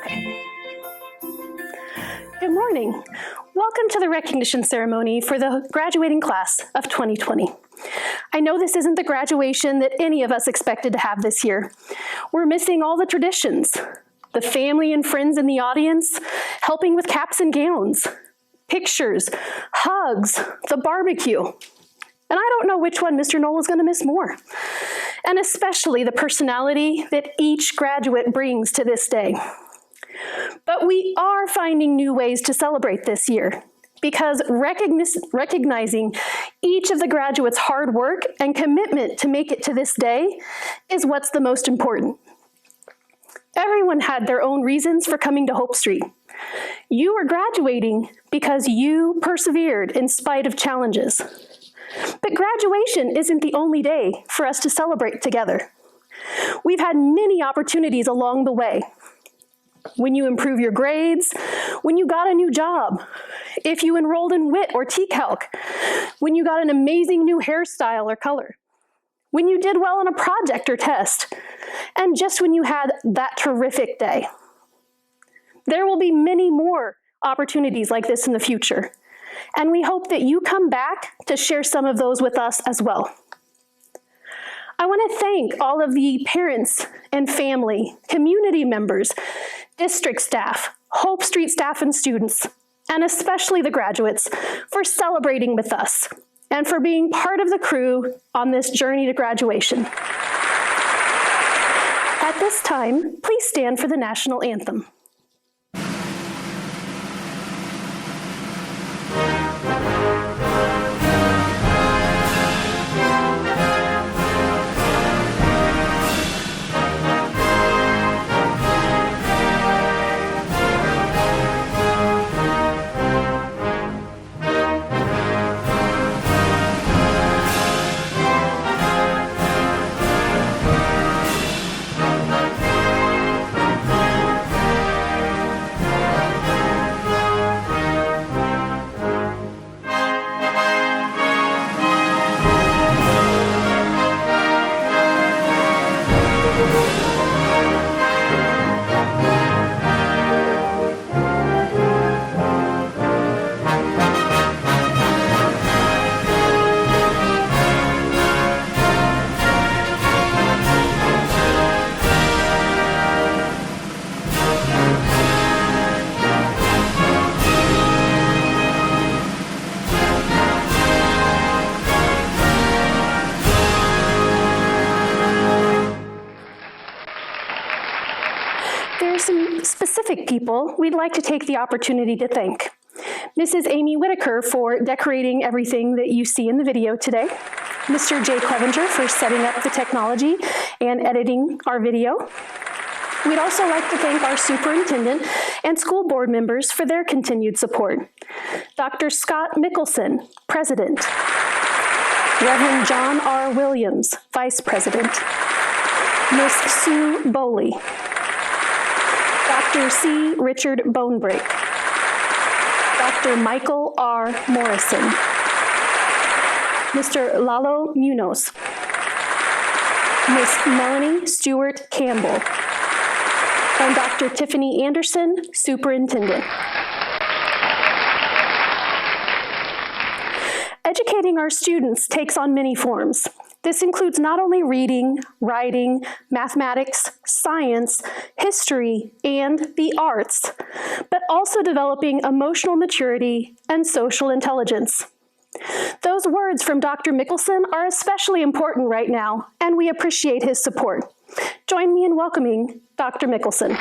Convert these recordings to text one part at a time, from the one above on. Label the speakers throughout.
Speaker 1: Good morning. Welcome to the recognition ceremony for the graduating class of 2020. I know this isn't the graduation that any of us expected to have this year. We're missing all the traditions, the family and friends in the audience, helping with caps and gowns, pictures, hugs, the barbecue. And I don't know which one Mr. Knoll is going to miss more. And especially the personality that each graduate brings to this day. But we are finding new ways to celebrate this year because recognizing each of the graduates' hard work and commitment to make it to this day is what's the most important. Everyone had their own reasons for coming to Hope Street. You are graduating because you persevered in spite of challenges. But graduation isn't the only day for us to celebrate together. We've had many opportunities along the way. When you improve your grades, when you got a new job, if you enrolled in WIT or TCALC, when you got an amazing new hairstyle or color, when you did well on a project or test, and just when you had that terrific day. There will be many more opportunities like this in the future, and we hope that you come back to share some of those with us as well. I want to thank all of the parents and family, community members, district staff, Hope Street staff and students, and especially the graduates for celebrating with us and for being part of the crew on this journey to graduation. At this time, please stand for the national anthem. There are some specific people we'd like to take the opportunity to thank. Mrs. Amy Whitaker for decorating everything that you see in the video today. Mr. Jay Clevenger for setting up the technology and editing our video. We'd also like to thank our superintendent and school board members for their continued support. Dr. Scott Mickelson, President. Reverend John R. Williams, Vice President. Miss Sue Bowley. Dr. C. Richard Bonebreak. Dr. Michael R. Morrison. Mr. Lalo Munoz. Miss Melanie Stewart Campbell. And Dr. Tiffany Anderson, Superintendent. Educating our students takes on many forms. This includes not only reading, writing, mathematics, science, history, and the arts, but also developing emotional maturity and social intelligence. Those words from Dr. Mickelson are especially important right now, and we appreciate his support. Join me in welcoming Dr. Mickelson.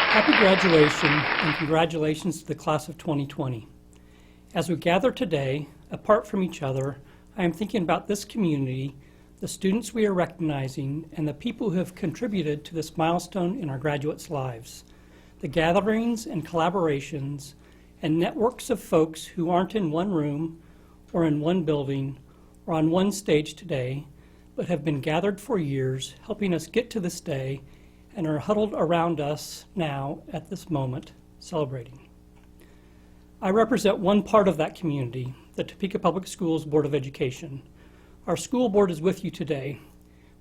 Speaker 2: Happy graduation, and congratulations to the class of 2020. As we gather today, apart from each other, I am thinking about this community, the students we are recognizing, and the people who have contributed to this milestone in our graduates' lives. The gatherings and collaborations and networks of folks who aren't in one room or in one building or on one stage today, but have been gathered for years, helping us get to this day and are huddled around us now at this moment, celebrating. I represent one part of that community, the Topeka Public Schools Board of Education. Our school board is with you today.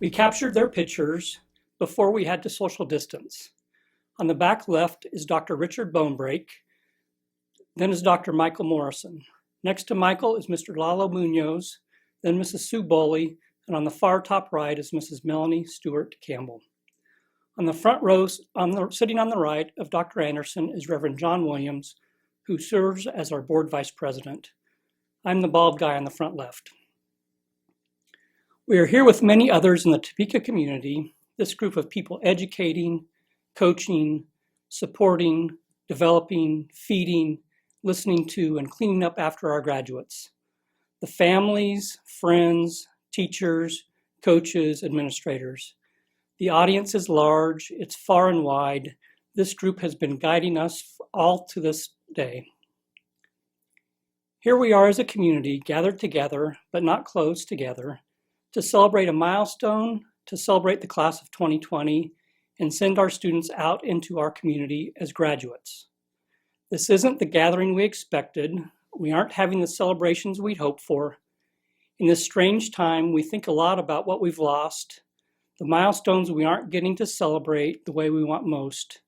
Speaker 2: We captured their pictures, before we had to social distance. On the back left is Dr. Richard Bonebrake, then is Dr. Michael Morrison. Next to Michael is Mr. Lalo Munoz, then Mrs. Sue Boley, and on the far top right is Mrs. Melanie Stewart Campbell. On the front rows, sitting on the right of Dr. Anderson is Reverend John Williams, who serves as our board vice president. I'm the bald guy on the front left. We are here with many others in the Topeka community, this group of people educating, coaching, supporting, developing, feeding, listening to, and cleaning up after our graduates. The families, friends, teachers, coaches, administrators. The audience is large, it's far and wide. This group has been guiding us all to this day. Here we are as a community, gathered together, but not close together, to celebrate a milestone, to celebrate the class of 2020, and send our students out into our community as graduates. This isn't the gathering we expected. We aren't having the celebrations we'd hoped for. In this strange time, we think a lot about what we've lost, the milestones we aren't getting to celebrate the way we want most,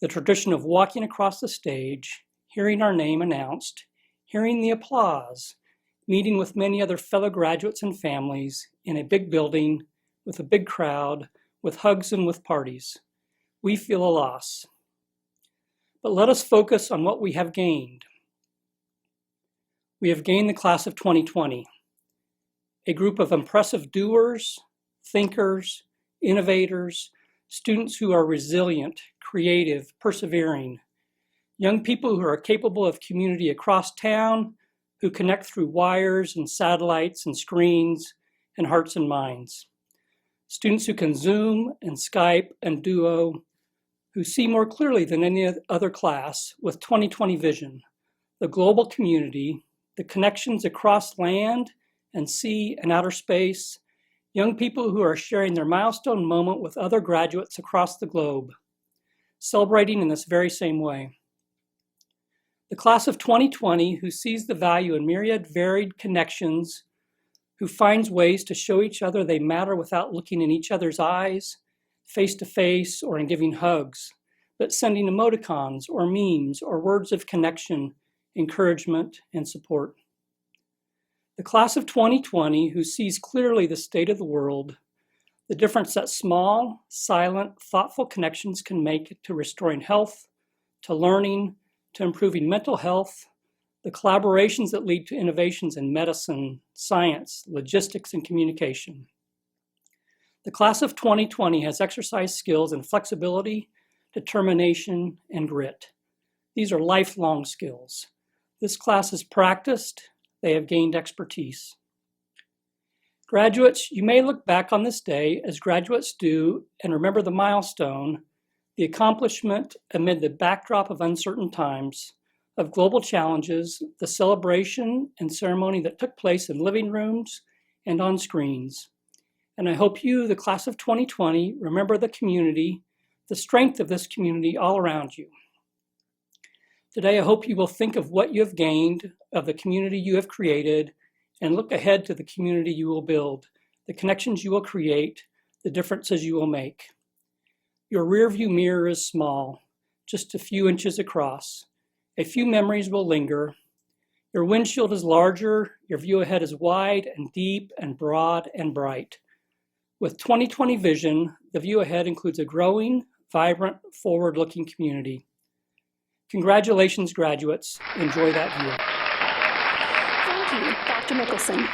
Speaker 2: the tradition of walking across the stage, hearing our name announced, hearing the applause, meeting with many other fellow graduates and families in a big building with a big crowd, with hugs and with parties. We feel a loss. But let us focus on what we have gained. We have gained the class of 2020, a group of impressive doers, thinkers, innovators, students who are resilient, creative, persevering, young people who are capable of community across town, who connect through wires and satellites and screens and hearts and minds. Students who can Zoom and Skype and Duo, who see more clearly than any other class with 2020 vision, the global community, the connections across land and sea and outer space, young people who are sharing their milestone moment with other graduates across the globe, celebrating in this very same way. The class of 2020 who sees the value in myriad varied connections, who finds ways to show each other they matter without looking in each other's eyes, face to face or in giving hugs, but sending emoticons or memes or words of connection, encouragement, and support. The class of 2020 who sees clearly the state of the world, the difference that small, silent, thoughtful connections can make to restoring health, to learning, to improving mental health, the collaborations that lead to innovations in medicine, science, logistics, and communication. The class of 2020 has exercised skills in flexibility, determination, and grit. These are lifelong skills. This class has practiced, they have gained expertise. Graduates, you may look back on this day as graduates do and remember the milestone, the accomplishment amid the backdrop of uncertain times, of global challenges, the celebration and ceremony that took place in living rooms and on screens. And I hope you, the class of 2020, remember the community, the strength of this community all around you. Today, I hope you will think of what you have gained, of the community you have created, and look ahead to the community you will build, the connections you will create, the differences you will make. Your rearview mirror is small, just a few inches across. A few memories will linger. Your windshield is larger, your view ahead is wide and deep and broad and bright. With 2020 vision, the view ahead includes a growing, vibrant, forward-looking community. Congratulations, graduates. Enjoy that view.
Speaker 1: Thank you, Dr. Mickelson.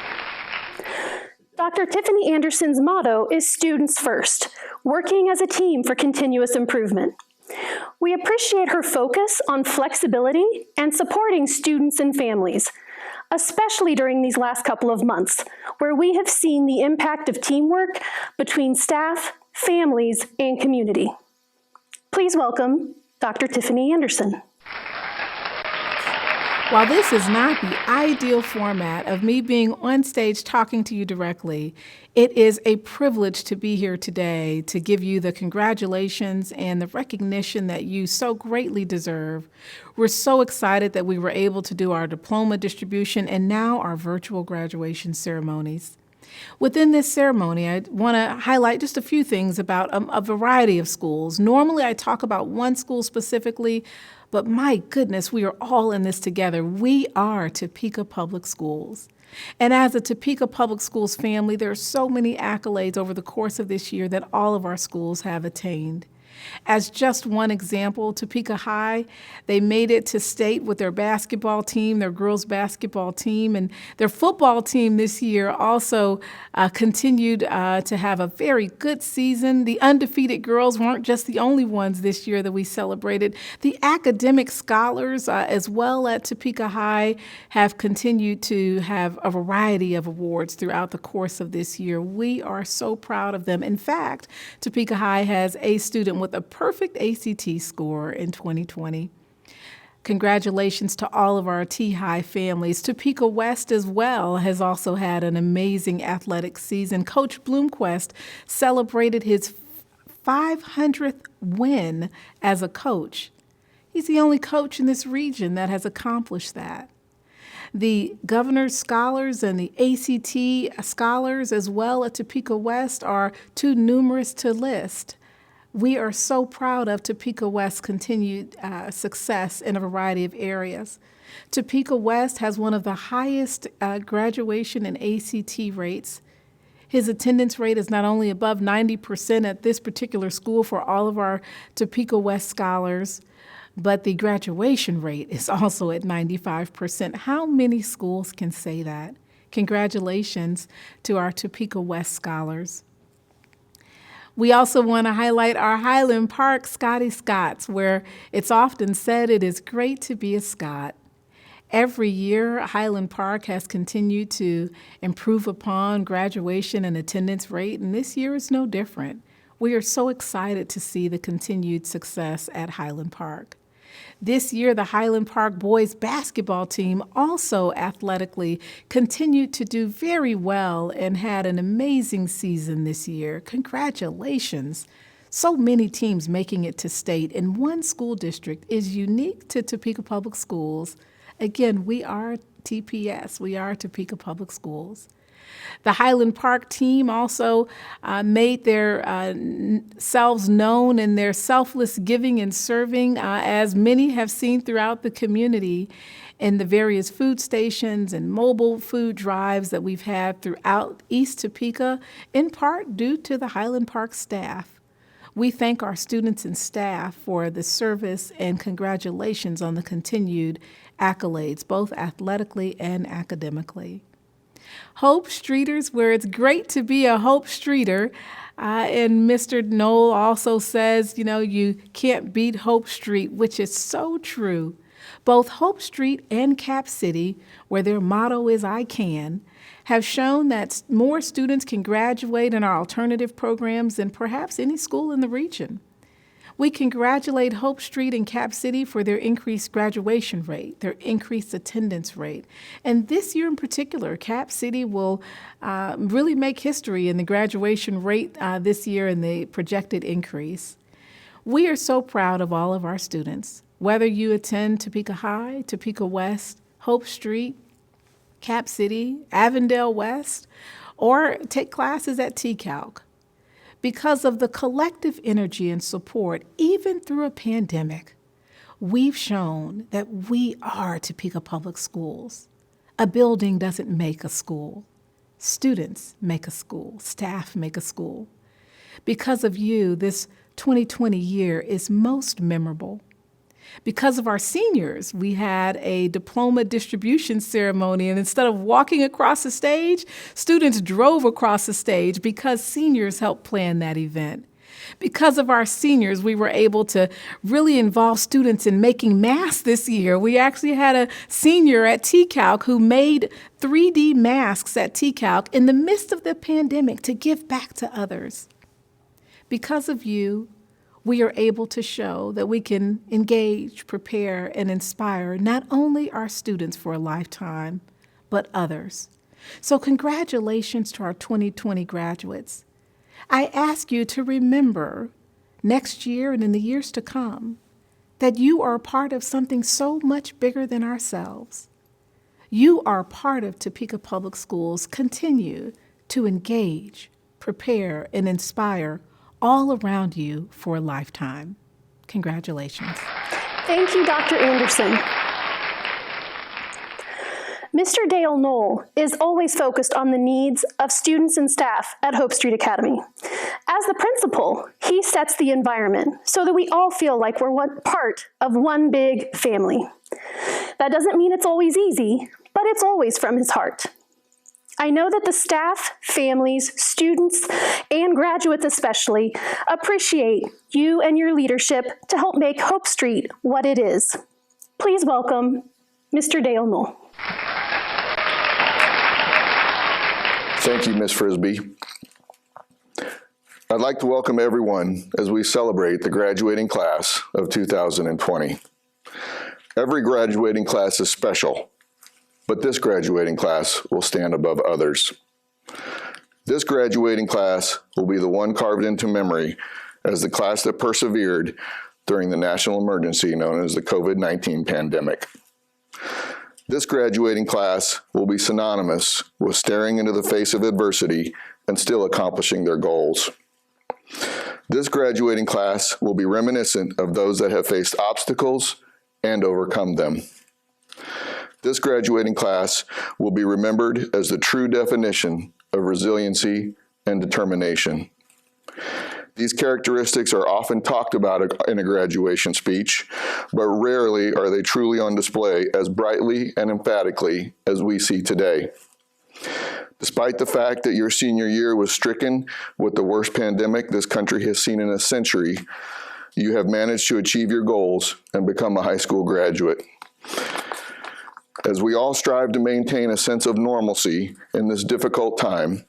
Speaker 1: Dr. Tiffany Anderson's motto is students first, working as a team for continuous improvement. We appreciate her focus on flexibility and supporting students and families, especially during these last couple of months, where we have seen the impact of teamwork between staff, families, and community. Please welcome Dr. Tiffany Anderson.
Speaker 3: While this is not the ideal format of me being on stage talking to you directly, it is a privilege to be here today to give you the congratulations and the recognition that you so greatly deserve. We're so excited that we were able to do our diploma distribution and now our virtual graduation ceremonies. Within this ceremony, I want to highlight just a few things about a variety of schools. Normally, I talk about one school specifically, but my goodness, we are all in this together. We are Topeka Public Schools. And as a Topeka Public Schools family, there are so many accolades over the course of this year that all of our schools have attained. As just one example, Topeka High, they made it to state with their basketball team, their girls basketball team, and their football team this year also continued to have a very good season. The undefeated girls weren't just the only ones this year that we celebrated. The academic scholars as well at Topeka High have continued to have a variety of awards throughout the course of this year. We are so proud of them. In fact, Topeka High has a student with a perfect ACT score in 2020. Congratulations to all of our T-High families. Topeka West as well has also had an amazing athletic season. Coach Bloomquist celebrated his 500th win as a coach. He's the only coach in this region that has accomplished that. The governor's scholars and the ACT scholars as well at Topeka West are too numerous to list. We are so proud of Topeka West's continued success in a variety of areas. Topeka West has one of the highest graduation and ACT rates. His attendance rate is not only above 90% at this particular school for all of our Topeka West scholars, but the graduation rate is also at 95%. How many schools can say that? Congratulations to our Topeka West scholars. We also want to highlight our Highland Park Scotty Scots, where it's often said it is great to be a Scot. Every year, Highland Park has continued to improve upon graduation and attendance rate, and this year is no different. We are so excited to see the continued success at Highland Park. This year, the Highland Park boys basketball team also athletically continued to do very well and had an amazing season this year. Congratulations. So many teams making it to state in one school district is unique to Topeka Public Schools. Again, we are TPS. We are Topeka Public Schools. The Highland Park team also made their selves known in their selfless giving and serving, as many have seen throughout the community in the various food stations and mobile food drives that we've had throughout East Topeka, in part due to the Highland Park staff. We thank our students and staff for the service and congratulations on the continued accolades, both athletically and academically. Hope Streeters, where it's great to be a Hope Streeter. And Mr. Knoll also says, you can't beat Hope Street, which is so true. Both Hope Street and Cap City, where their motto is I Can, have shown that more students can graduate in our alternative programs than perhaps any school in the region. We congratulate Hope Street and Cap City for their increased graduation rate, their increased attendance rate. And this year in particular, Cap City will really make history in the graduation rate this year and the projected increase. We are so proud of all of our students, whether you attend Topeka High, Topeka West, Hope Street, Cap City, Avondale West, or take classes at TCalc. Because of the collective energy and support, even through a pandemic, we've shown that we are Topeka Public Schools. A building doesn't make a school. Students make a school. Staff make a school. Because of you, this 2020 year is most memorable. Because of our seniors, we had a diploma distribution ceremony, and instead of walking across the stage, students drove across the stage because seniors helped plan that event. Because of our seniors, we were able to really involve students in making masks this year. We actually had a senior at TCalc who made 3D masks at TCalc in the midst of the pandemic to give back to others. Because of you, we are able to show that we can engage, prepare, and inspire not only our students for a lifetime, but others. So congratulations to our 2020 graduates. I ask you to remember next year and in the years to come that you are a part of something so much bigger than ourselves. You are part of Topeka Public Schools. Continue to engage, prepare, and inspire all around you for a lifetime. Congratulations.
Speaker 1: Thank you, Dr. Anderson. Mr. Dale Knoll is always focused on the needs of students and staff at Hope Street Academy. As the principal, he sets the environment so that we all feel like we're part of one big family. That doesn't mean it's always easy, but it's always from his heart. I know that the staff, families, students, and graduates especially appreciate you and your leadership to help make Hope Street what it is. Please welcome Mr. Dale Knoll.
Speaker 4: Thank you, Ms. Frisbee. I'd like to welcome everyone as we celebrate the graduating class of 2020. Every graduating class is special, but this graduating class will stand above others. This graduating class will be the one carved into memory as the class that persevered during the national emergency known as the COVID-19 pandemic. This graduating class will be synonymous with staring into the face of adversity and still accomplishing their goals. This graduating class will be reminiscent of those that have faced obstacles and overcome them. This graduating class will be remembered as the true definition of resiliency and determination. These characteristics are often talked about in a graduation speech, but rarely are they truly on display as brightly and emphatically as we see today. Despite the fact that your senior year was stricken with the worst pandemic this country has seen in a century, you have managed to achieve your goals and become a high school graduate. As we all strive to maintain a sense of normalcy in this difficult time,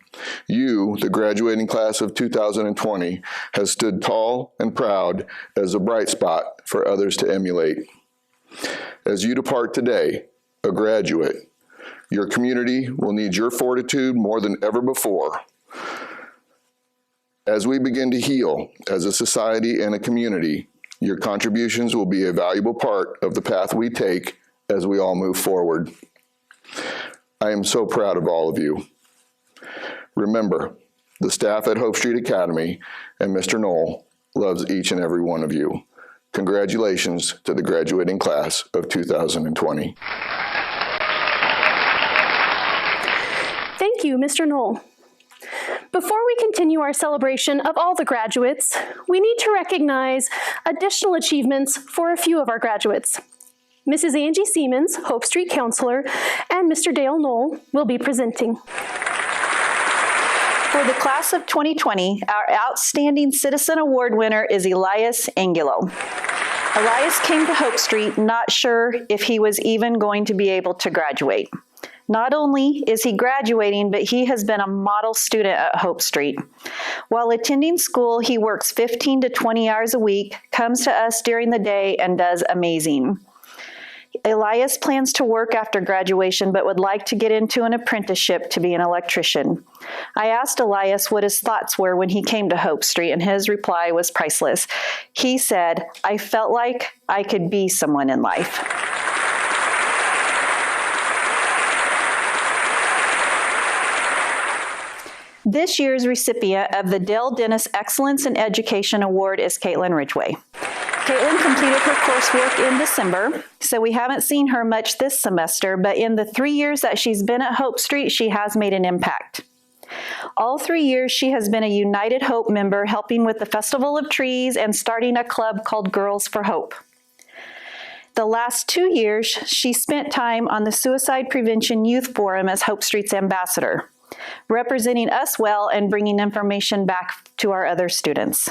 Speaker 4: you, the graduating class of 2020, has stood tall and proud as a bright spot for others to emulate. As you depart today, a graduate, your community will need your fortitude more than ever before. As we begin to heal as a society and a community, your contributions will be a valuable part of the path we take as we all move forward. I am so proud of all of you. Remember, the staff at Hope Street Academy and Mr. Knoll loves each and every one of you. Congratulations to the graduating class of 2020.
Speaker 1: Thank you, Mr. Knoll. Before we continue our celebration of all the graduates, we need to recognize additional achievements for a few of our graduates. Mrs. Angie Siemens, Hope Street Counselor, and Mr. Dale Knoll will be presenting.
Speaker 5: For the class of 2020, our Outstanding Citizen Award winner is Elias Angulo. Elias came to Hope Street not sure if he was even going to be able to graduate. Not only is he graduating, but he has been a model student at Hope Street. While attending school, he works 15 to 20 hours a week, comes to us during the day, and does amazing. Elias plans to work after graduation, but would like to get into an apprenticeship to be an electrician. I asked Elias what his thoughts were when he came to Hope Street, and his reply was priceless. He said, "I felt like I could be someone in life." This year's recipient of the Dale Dennis Excellence in Education Award is Caitlin Ridgway. Caitlin completed her coursework in December, so we haven't seen her much this semester, but in the 3 years that she's been at Hope Street, she has made an impact. All 3 years, she has been a United Hope member, helping with the Festival of Trees and starting a club called Girls for Hope. The last 2 years, she spent time on the Suicide Prevention Youth Forum as Hope Street's ambassador, representing us well and bringing information back to our other students.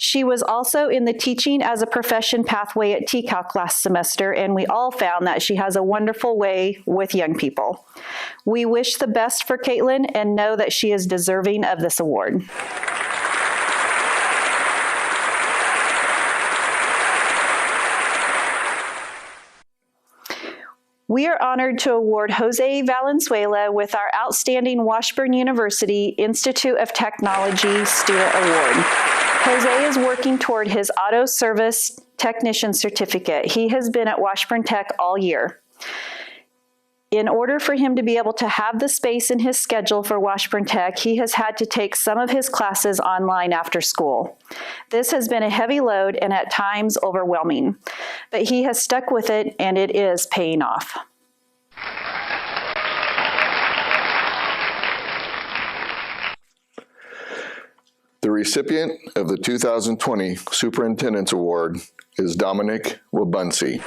Speaker 5: She was also in the Teaching as a Profession pathway at TCALC last semester, and we all found that she has a wonderful way with young people. We wish the best for Caitlin and know that she is deserving of this award. We are honored to award Jose Valenzuela with our Outstanding Washburn University Institute of Technology Student Award. Jose is working toward his auto service technician certificate. He has been at Washburn Tech all year. In order for him to be able to have the space in his schedule for Washburn Tech, he has had to take some of his classes online after school. This has been a heavy load and at times overwhelming, but he has stuck with it and it is paying off.
Speaker 4: The recipient of the 2020 Superintendent's Award is Dominic Wabunsi.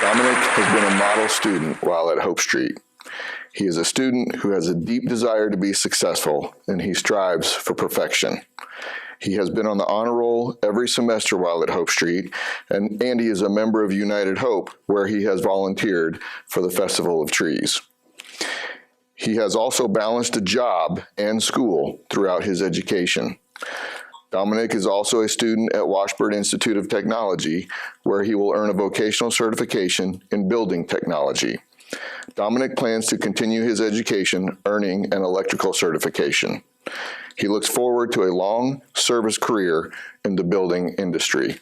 Speaker 4: Dominic has been a model student while at Hope Street. He is a student who has a deep desire to be successful, and he strives for perfection. He has been on the honor roll every semester while at Hope Street, and he is a member of United Hope, where he has volunteered for the Festival of Trees. He has also balanced a job and school throughout his education. Dominic is also a student at Washburn Institute of Technology, where he will earn a vocational certification in building technology. Dominic plans to continue his education, earning an electrical certification. He looks forward to a long service career in the building industry.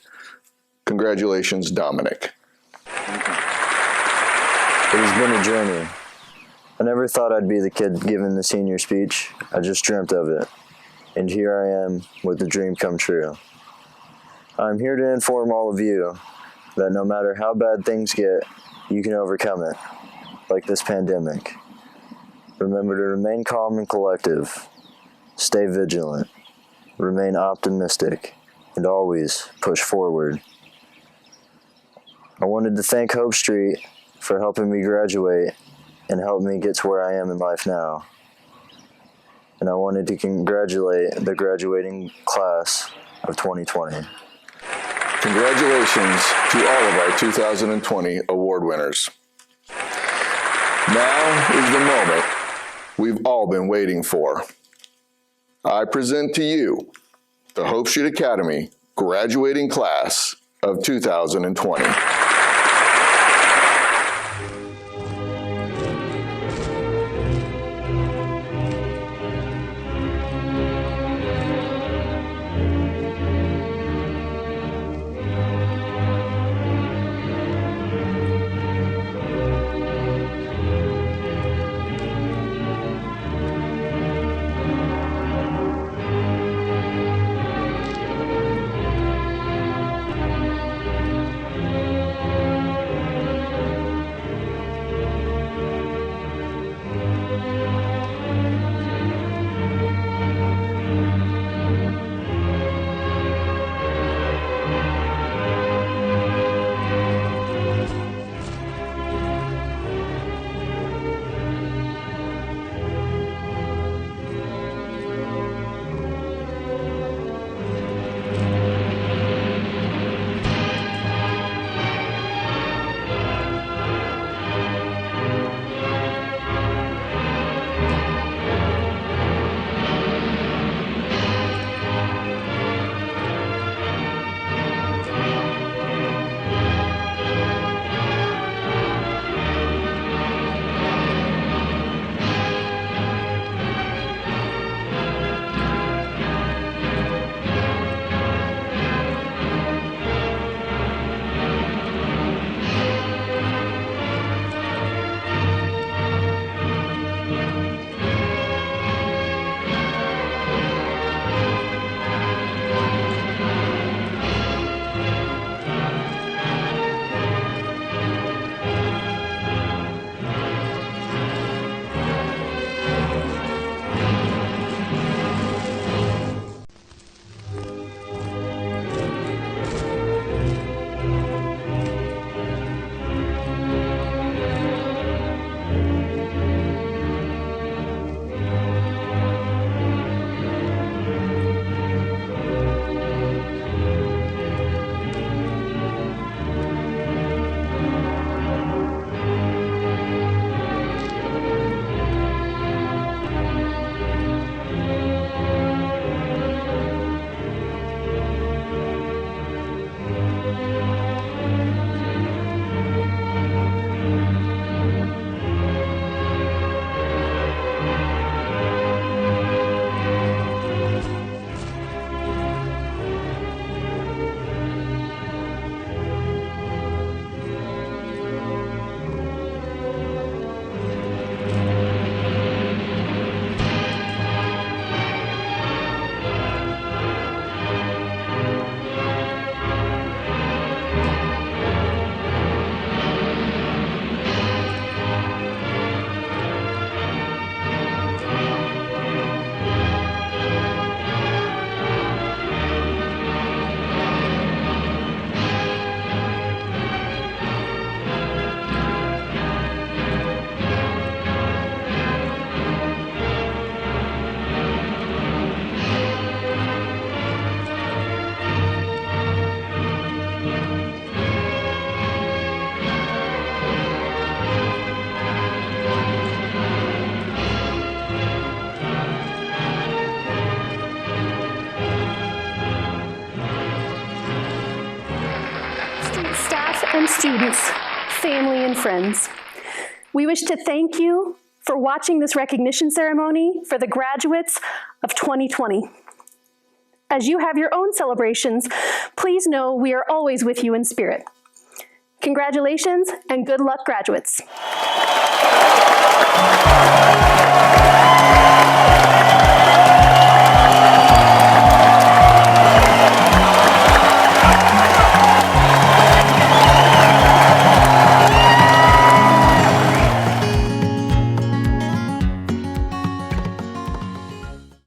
Speaker 4: Congratulations, Dominic.
Speaker 6: It has been a journey. I never thought I'd be the kid giving the senior speech. I just dreamt of it. And here I am with the dream come true. I'm here to inform all of you that no matter how bad things get, you can overcome it, like this pandemic. Remember to remain calm and collective, stay vigilant, remain optimistic, and always push forward. I wanted to thank Hope Street for helping me graduate and help me get to where I am in life now. And I wanted to congratulate the graduating class of 2020.
Speaker 4: Congratulations to all of our 2020 award winners. Now is the moment we've all been waiting for. I present to you the Hope Street Academy graduating class of 2020.
Speaker 1: students, family, and friends. We wish to thank you for watching this recognition ceremony for the graduates of 2020. As you have your own celebrations, please know we are always with you in spirit. Congratulations and good luck, graduates.